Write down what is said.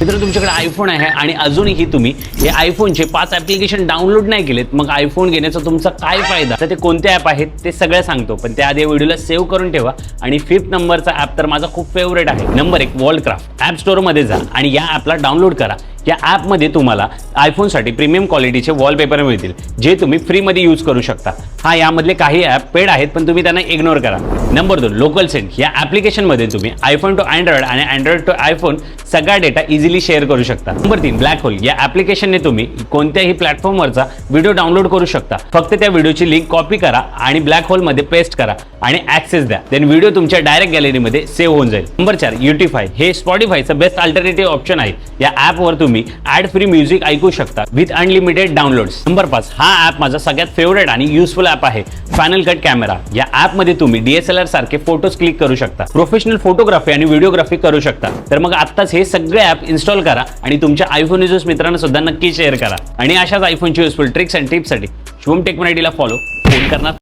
मित्र तुमच्याकडे आयफोन आहे आणि अजूनही तुम्ही हे आयफोनचे 5 ॲप्लिकेशन डाउनलोड नाही केलेत, मग आयफोन घेण्याचा तुमचा काय फायदा? तर ते कोणते ॲप आहेत ते सगळं सांगतो, पण त्याआधी व्हिडिओला सेव्ह करून ठेवा. आणि 5th नंबरचा ॲप तर माझा खूप फेवरेट आहे. नंबर 1 वॉलक्राफ्ट. ॲप स्टोअरमध्ये जा आणि या ॲपला डाउनलोड करा. या ॲपमध्ये तुम्हाला आयफोनसाठी प्रीमियम क्वालिटीचे वॉलपेपर मिळतील, जे तुम्ही फ्रीमध्ये यूज करू शकता. हा यामधले काही ॲप पेड आहेत, पण तुम्ही त्यांना इग्नोर करा. Number 2 local send. या ॲप्लिकेशनमध्ये तुम्ही आयफोन टू अँड्रॉइड आणि अँड्रॉइड टू आयफोन सगळा डेटा इझिली शेअर करू शकता. Number 3 black hole. या ॲप्लिकेशनने तुम्ही कोणत्याही प्लॅटफॉर्मवरचा व्हिडिओ डाउनलोड करू शकता. फक्त त्या व्हिडिओची लिंक कॉपी करा आणि ब्लॅक होलमध्ये पेस्ट करा आणि ॲक्सेस द्या. देन व्हिडिओ तुमच्या डायरेक्ट गॅलरीमध्ये सेव्ह होऊन जाईल. नंबर 4 युटिफाय. हे स्पॉटिफायचं बेस्ट अल्टरनेटिव्ह ऑप्शन आहे. या ॲपवर तुम्ही ॲड फ्री म्युझिक ऐकू शकता विथ अनलिमिटेड डाउनलोड्स. नंबर 5 हा ॲप माझा सगळ्यात फेवरेट आणि युजफुल ॲप आहे, फायनल कट कॅमेरा. या ॲपमध्ये तुम्ही DSLR सारखे फोटोज क्लिक करू शकता, प्रोफेशनल फोटोग्राफी आणि व्हिडिओग्राफी करू शकता. तर मग आत्ताच हे सगळे ॲप इन्स्टॉल करा आणि तुमच्या आयफोन युजर्स मित्रांना सुद्धा नक्की शेअर करा. आणि अशाच आयफोनची युजफुल ट्रिक्स अँड टिप्ससाठी शुभम टेक मराठीला फॉलो करणार.